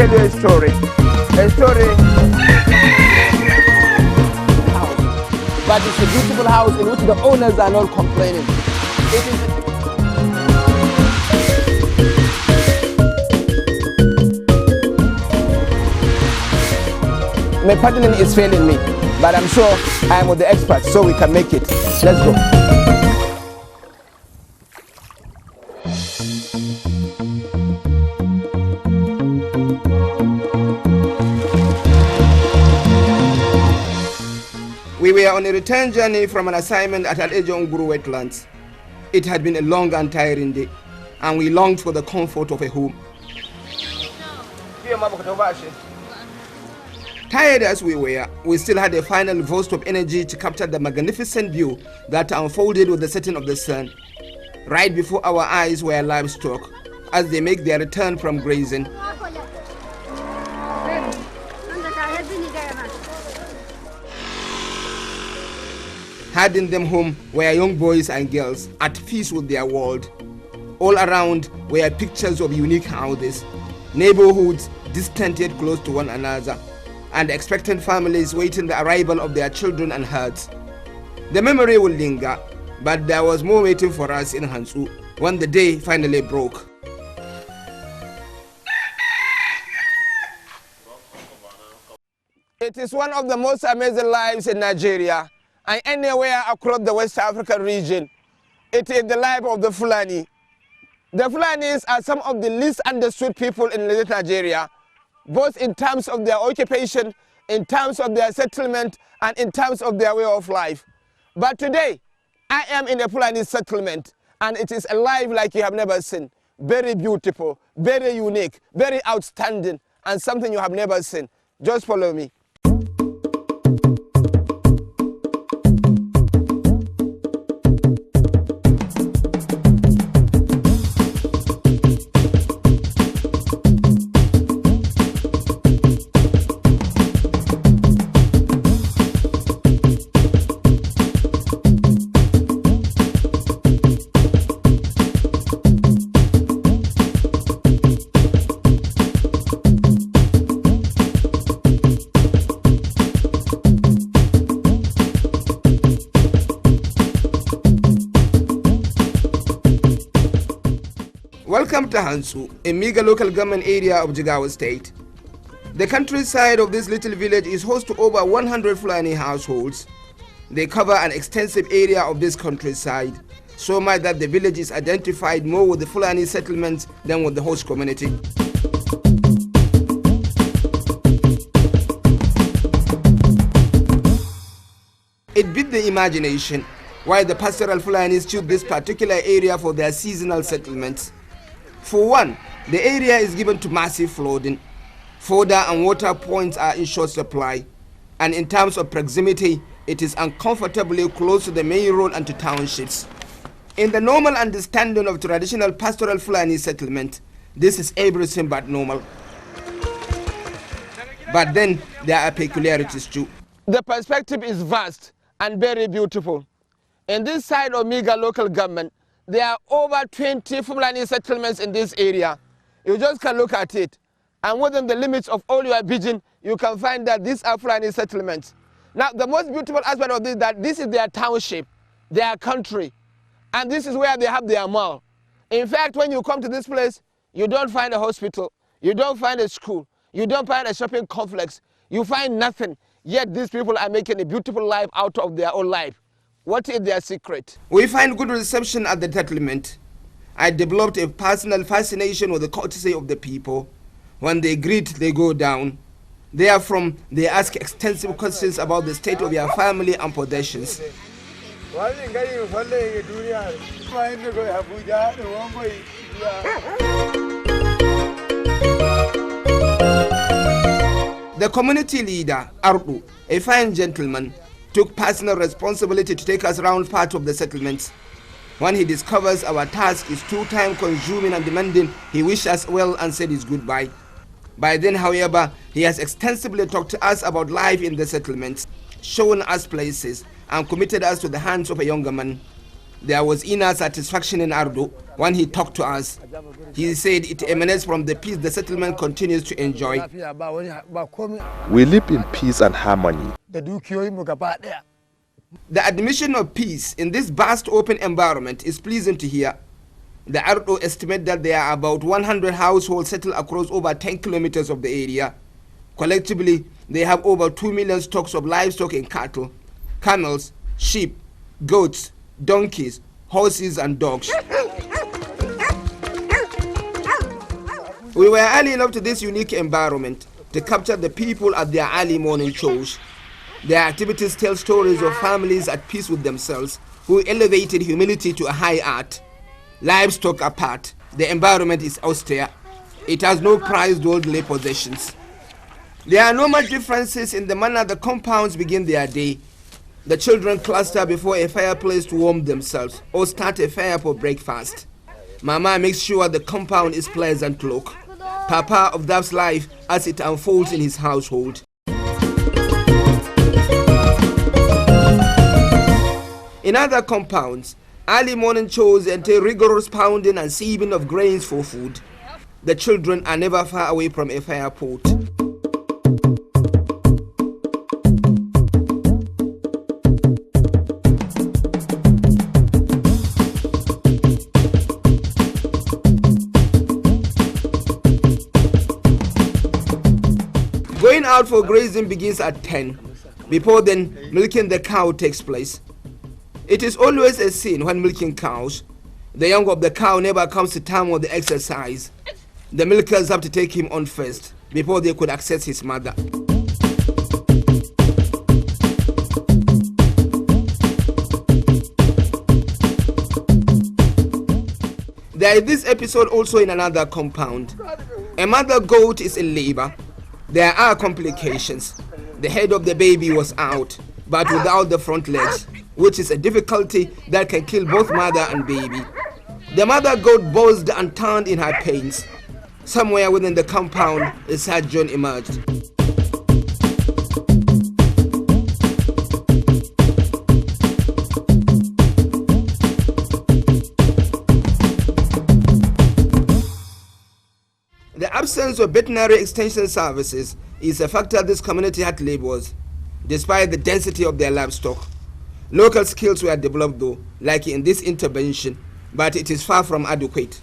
tell you a story. But it's a beautiful house in which the owners are not complaining. It is my partner is failing me, but I'm sure I am with the experts, so we can make it. Let's go. We were on a return journey from an assignment at Al-Ejonguru wetlands. It had been a long and tiring day, and we longed for the comfort of a home. Tired as we were, we still had a final burst of energy to capture the magnificent view that unfolded with the setting of the sun. Right before our eyes were livestock as they make their return from grazing. Heading them home were young boys and girls at peace with their world. All around were pictures of unique houses, neighborhoods distant yet close to one another, and expectant families waiting the arrival of their children and herds. The memory will linger, but there was more waiting for us in Hanstu when the day finally broke. It is one of the most amazing lives in Nigeria and anywhere across the West African region. It is the life of the Fulani. The Fulanis are some of the least understood people in Nigeria, both in terms of their occupation, in terms of their settlement, and in terms of their way of life. But today, I am in a Fulani settlement, and it is a life like you have never seen. Very beautiful, very unique, very outstanding, and something you have never seen. Just follow me. Welcome to Hanstu, a mega local government area of Jigawa State. The countryside of this little village is host to over 100 Fulani households. They cover an extensive area of this countryside, so much that the village is identified more with the Fulani settlements than with the host community. It beat the imagination why the pastoral Fulanis choose this particular area for their seasonal settlements. For one, the area is given to massive flooding. Fodder and water points are in short supply, and in terms of proximity, it is uncomfortably close to the main road and to townships. In the normal understanding of traditional pastoral Fulani settlement, this is everything but normal. But then there are peculiarities too. The perspective is vast and very beautiful. In this side of Miga local government, there are over 20 Fulani settlements in this area. You just can look at it. And within the limits of all your vision, you can find that these are Fulani settlements. Now, the most beautiful aspect of this is that this is their township, their country. And this is where they have their mall. In fact, when you come to this place, you don't find a hospital, you don't find a school, you don't find a shopping complex, you find nothing. Yet these people are making a beautiful life out of their own life. What is their secret? We find good reception at the settlement. I developed a personal fascination with the courtesy of the people. When they greet, they go down. Therefrom, they ask extensive questions about the state of your family and possessions. The community leader, Ardu, a fine gentleman, took personal responsibility to take us around part of the settlements. When he discovers our task is too time consuming and demanding, he wished us well and said his goodbye. By then, however, he has extensively talked to us about life in the settlements, shown us places, and committed us to the hands of a younger man. There was inner satisfaction in Ardo when he talked to us. He said it emanates from the peace the settlement continues to enjoy. We live in peace and harmony. The admission of peace in this vast open environment is pleasing to hear. The Ardo estimate that there are about 100 households settled across over 10 kilometers of the area. Collectively, they have over 2 million stocks of livestock and cattle, camels, sheep, goats, donkeys, horses and dogs. We were early enough to this unique environment to capture the people at their early morning shows. Their activities tell stories of families at peace with themselves who elevated humility to a high art. Livestock apart, the environment is austere. It has no prized worldly possessions. There are no much differences in the manner the compounds begin their day. The children cluster before a fireplace to warm themselves or start a fire for breakfast. Mama makes sure the compound is pleasant to look. Papa observes life as it unfolds in his household. In other compounds, early morning chores entail rigorous pounding and sieving of grains for food. The children are never far away from a fire pot. Going out for grazing begins at 10. Before then, milking the cow takes place. It is always a sin when milking cows. The young of the cow never comes to term with the exercise. The milkers have to take him on first before they could access his mother. There is this episode also in another compound. A mother goat is in labor. There are complications. The head of the baby was out, but without the front legs, which is a difficulty that can kill both mother and baby. The mother goat buzzed and turned in her pains. Somewhere within the compound, a surgeon emerged. The absence of veterinary extension services is a factor this community had labors, despite the density of their livestock. Local skills were developed though, like in this intervention, but it is far from adequate.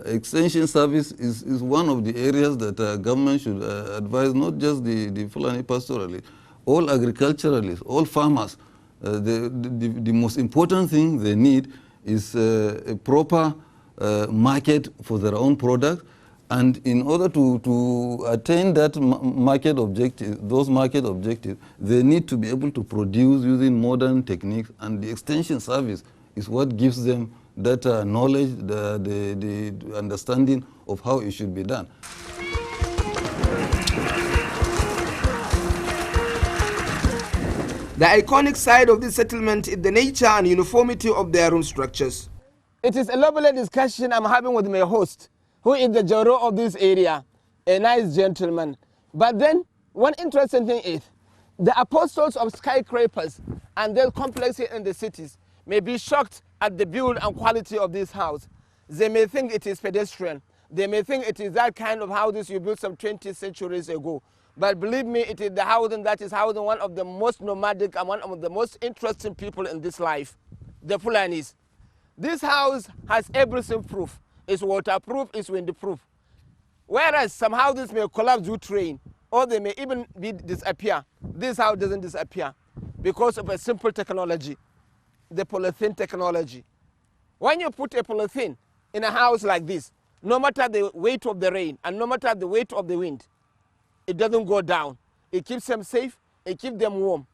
Extension service is one of the areas that government should advise not just the Fulani pastoralists, all agriculturalists, all farmers. The most important thing they need is a proper market for their own product. And in order to attain that market objective, those market objectives, they need to be able to produce using modern techniques, and the extension service is what gives them that knowledge, the understanding of how it should be done. The iconic side of this settlement is the nature and uniformity of their room structures. It is a lovely discussion I'm having with my host, who is the Joro of this area, a nice gentleman. But then, one interesting thing is, the apostles of skyscrapers and their complexity in the cities may be shocked at the build and quality of this house. They may think it is pedestrian. They may think it is that kind of houses you built some 20 centuries ago. But believe me, it is the housing that is housing one of the most nomadic and one of the most interesting people in this life, the Fulanis. This house has everything proof. It's waterproof, it's windproof. Whereas some houses may collapse due to rain, or they may even disappear. This house doesn't disappear because of a simple technology, the polythene technology. When you put a polythene in a house like this, no matter the weight of the rain and no matter the weight of the wind, it doesn't go down. It keeps them safe, it keeps them warm.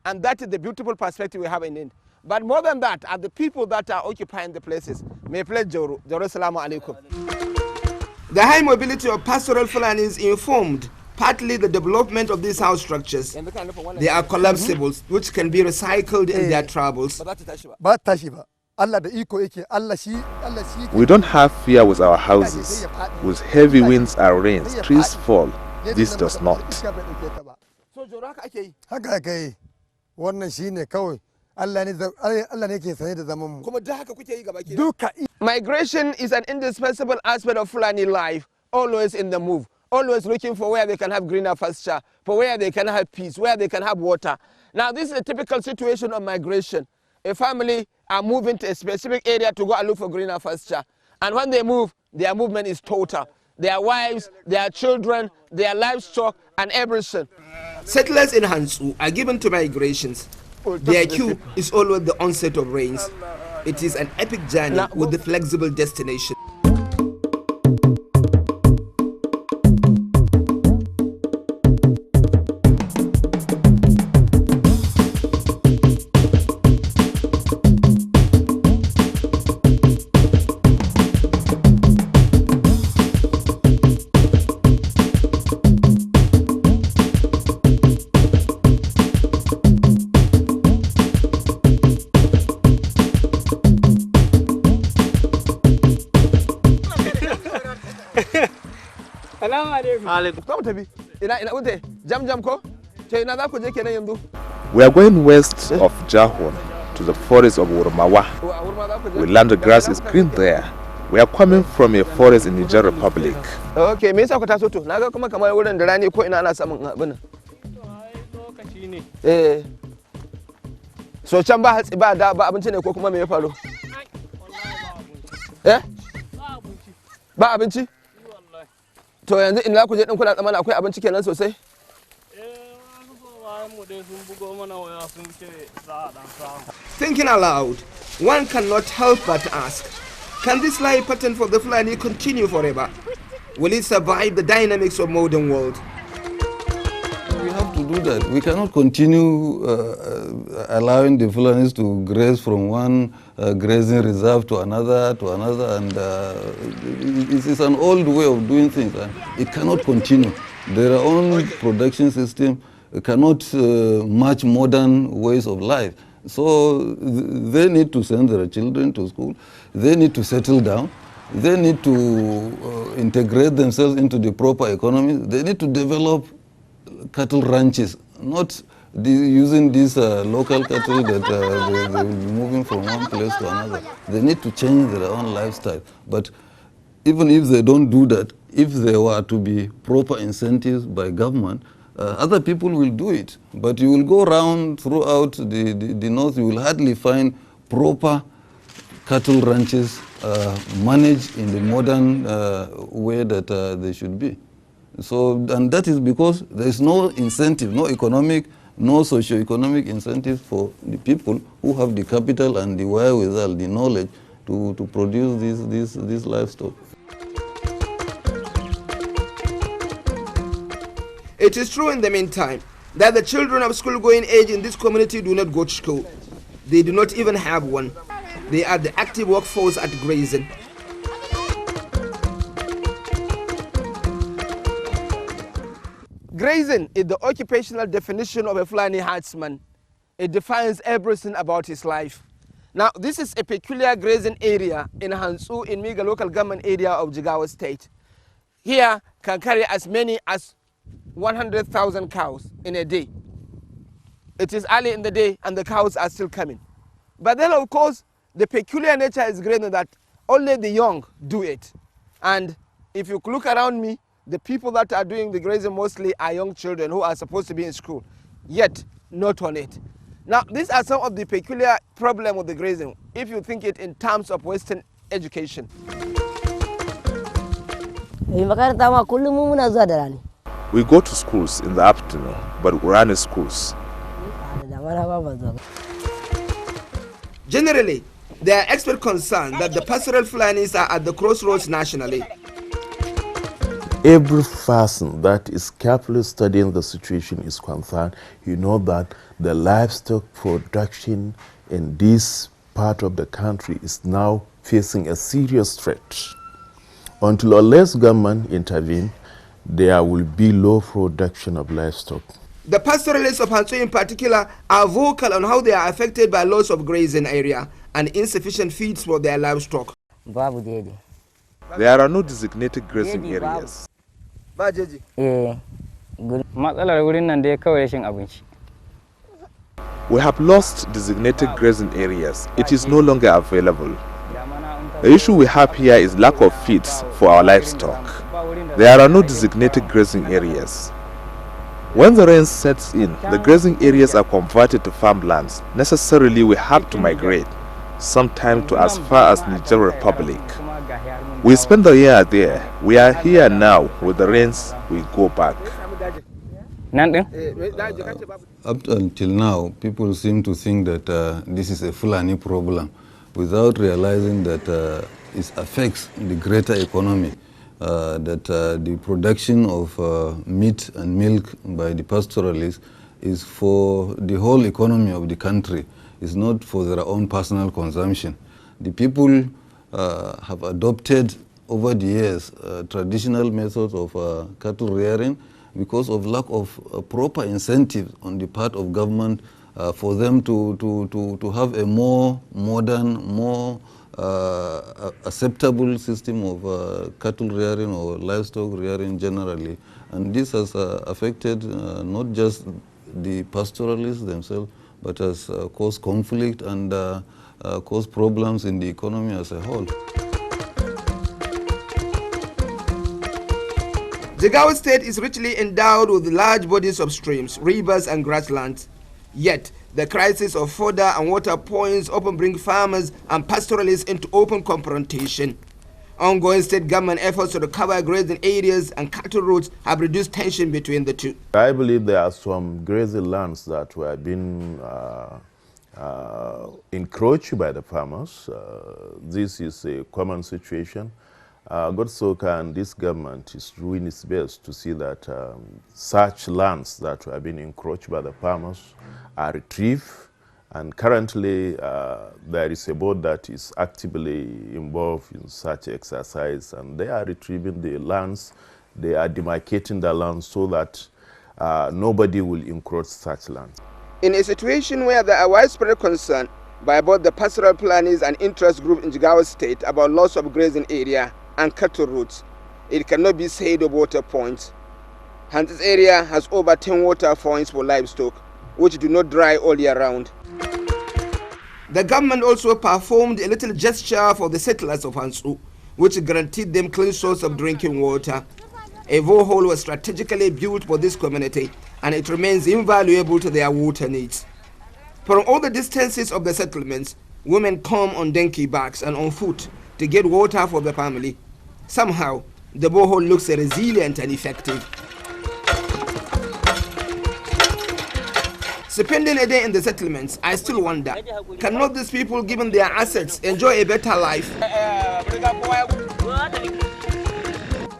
And that is the beautiful perspective we have in it. But more than that, are the people that are occupying the places. May play Joro. Joro, salamu alaikum. The high mobility of pastoral Fulanis informed partly the development of these house structures. They are collapsibles, which can be recycled in their travels. We don't have fear with our houses. With heavy winds and rains, trees fall. This does not. Migration is an indispensable aspect of Fulani life, always in the move, always looking for where they can have greener pasture, for where they can have peace, where they can have water. Now, this is a typical situation of migration. A family are moving to a specific area to go and look for greener pasture. And when they move, their movement is total. Their wives, their children, their livestock, and everything. Settlers in Hanstu are given to migrations. Their cue is always the onset of rains. It is an epic journey with a flexible destination. We are going west of Jahon to the forest of Urmawa. We land the grass is green there. We are coming from a forest in Niger Republic. Okay, me yasa ku taso to? Naga kuma kamar wurin da rani ko ina ana samun abin. Lokaci ne. So can ba hatsi ba da ba abinci ne ko kuma me ya faru? Eh? Ba abinci? To yanzu ina ku je din kuna tsamana akwai abinci kenan sosai? Thinking aloud, one cannot help but ask, can this life pattern for the Fulani continue forever? Will it survive the dynamics of modern world? We have to do that. We cannot continue allowing the Fulanis to graze from one grazing reserve to another, and it's an old way of doing things, and it cannot continue. Their own production system cannot match modern ways of life. So they need to send their children to school, they need to settle down, they need to integrate themselves into the proper economy, they need to develop cattle ranches, not using these local cattle that they will be moving from one place to another. They need to change their own lifestyle. But even if they don't do that, if there were to be proper incentives by government, other people will do it. But you will go around throughout the north, you will hardly find proper cattle ranches managed in the modern way that they should be. So, and that is because there is no incentive, no economic, no socio-economic incentive for the people who have the capital and the wherewithal, the knowledge to produce these livestock. It is true in the meantime that the children of school-going age in this community do not go to school. They do not even have one. They are the active workforce at grazing. Grazing is the occupational definition of a Fulani herdsman. It defines everything about his life. Now, this is a peculiar grazing area in Hanstu in Miga local government area of Jigawa state. Here can carry as many as 100,000 cows in a day. It is early in the day and the cows are still coming. But then of course, the peculiar nature is grazing that only the young do it. And if you look around me, the people that are doing the grazing mostly are young children who are supposed to be in school, yet not on it. Now, these are some of the peculiar problems with the grazing, if you think it in terms of Western education. We go to schools in the afternoon, but we run schools. Generally, there are expert concerned that the pastoral Fulanis are at the crossroads nationally. Every person that is carefully studying the situation is concerned. You know that the livestock production in this part of the country is now facing a serious threat. Until unless government intervene, there will be low production of livestock. The pastoralists of Hanstu in particular are vocal on how they are affected by loss of grazing area and insufficient feeds for their livestock. There are no designated grazing areas. We have lost designated grazing areas. It is no longer available. The issue we have here is lack of feeds for our livestock. There are no designated grazing areas. When the rain sets in, the grazing areas are converted to farmlands. Necessarily, we have to migrate, sometimes to as far as Niger Republic. We spend the year there. We are here now. With the rains, we go back. Up until now, people seem to think that this is a Fulani problem without realizing that it affects the greater economy, that the production of meat and milk by the pastoralists is for the whole economy of the country. It's not for their own personal consumption. The people have adopted over the years traditional methods of cattle rearing because of lack of proper incentives on the part of government for them to have a more modern, more acceptable system of cattle rearing or livestock rearing generally. And this has affected not just the pastoralists themselves, but has caused conflict and caused problems in the economy as a whole. Jigawa State is richly endowed with large bodies of streams, rivers and grasslands. Yet, the crisis of fodder and water points often bring farmers and pastoralists into open confrontation. Ongoing state government efforts to recover grazing areas and cattle routes have reduced tension between the two. I believe there are some grazing lands that were being encroached by the farmers. This is a common situation. Godsoka and this government is doing its best to see that such lands that have been encroached by the farmers are retrieved. And currently, there is a board that is actively involved in such exercise, and they are retrieving the lands. They are demarcating the lands so that nobody will encroach such lands. In a situation where there are widespread concern by both the pastoral planners and interest groups in Jigawa State about loss of grazing area and cattle routes, it cannot be said of water points. Hanstu's area has over 10 water points for livestock, which do not dry all year round. The government also performed a little gesture for the settlers of Hanstu, which guaranteed them clean source of drinking water. A borehole was strategically built for this community, and it remains invaluable to their water needs. From all the distances of the settlements, women come on donkey backs and on foot to get water for the family. Somehow, the borehole looks resilient and effective. Spending a day in the settlements, I still wonder, cannot these people, given their assets, enjoy a better life?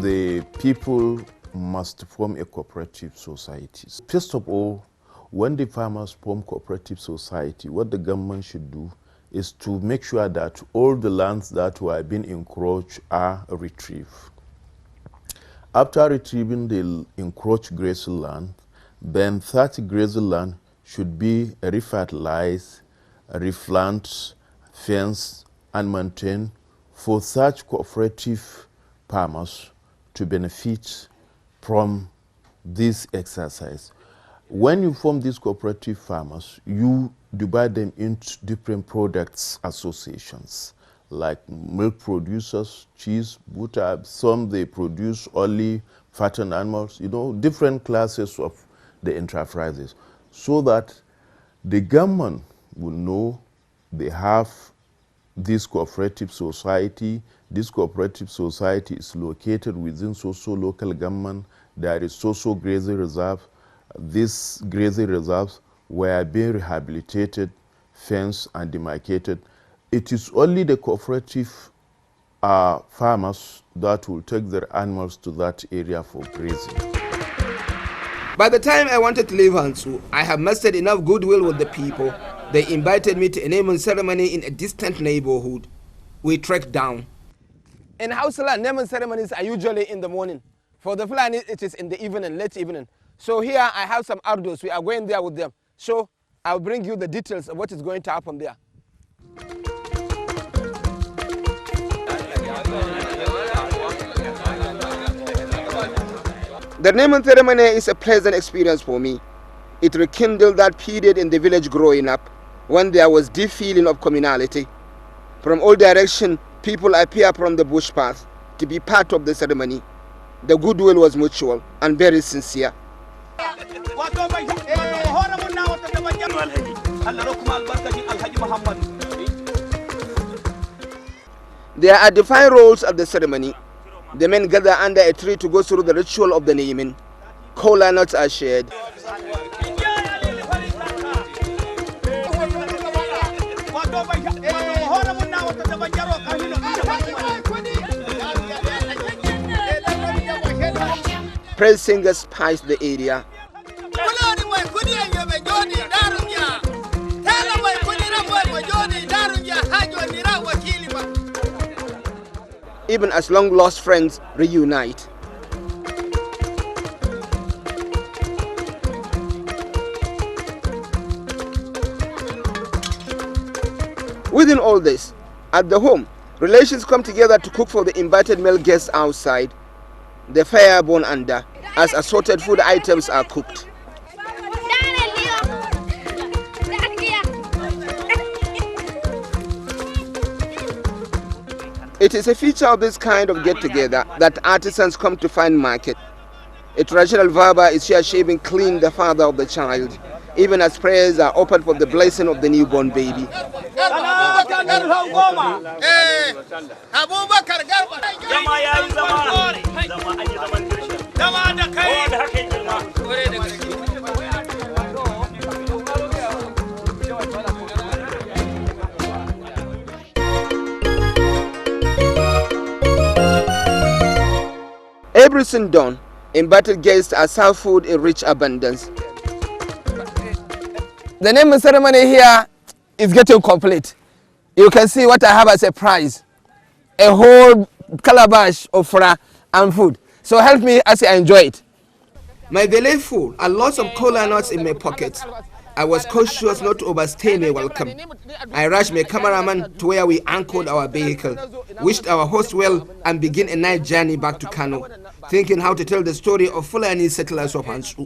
The people must form a cooperative society. First of all, when the farmers form cooperative society, what the government should do is to make sure that all the lands that were being encroached are retrieved. After retrieving the encroached grazing land, then that grazing land should be refertilized, replanted, fenced, and maintained for such cooperative farmers to benefit from this exercise. When you form these cooperative farmers, you divide them into different products associations, like milk producers, cheese, butter. Some they produce only fattened animals, different classes of the enterprises, so that the government will know they have this cooperative society. This cooperative society is located within local government. There is grazing reserve. These grazing reserves were being rehabilitated, fenced, and demarcated. It is only the cooperative farmers that will take their animals to that area for grazing. By the time I wanted to leave Hanstu, I had mustered enough goodwill with the people. They invited me to a naming ceremony in a distant neighborhood. We trekked down. In Hausala, naming ceremonies are usually in the morning. For the Fulani, it is in the evening, late evening. So here I have some ardos. We are going there with them. So I'll bring you the details of what is going to happen there. The naming ceremony is a pleasant experience for me. It rekindled that period in the village growing up, when there was deep feeling of communality. From all directions, people appear from the bush path to be part of the ceremony. The goodwill was mutual and very sincere. There are defined roles at the ceremony. The men gather under a tree to go through the ritual of the naming. Kola nuts are shared. Praise singers spice the area. Even as long-lost friends reunite. Within all this, at the home, relations come together to cook for the invited male guests outside. The fire burn under as assorted food items are cooked. It is a feature of this kind of get-together that artisans come to find market. A traditional barber is here shaving clean the father of the child, even as prayers are offered for the blessing of the newborn baby. Everything done, invited guests are served food in rich abundance. The naming ceremony here is getting complete. You can see what I have as a prize. A whole calabash of fra and food. So help me as I enjoy it. My belly full and lots of cola nuts in my pockets. I was cautious not to overstay my welcome. I rushed my cameraman to where we anchored our vehicle, wished our host well, and began a night journey back to Kano, thinking how to tell the story of Fulani settlers of Hanstu.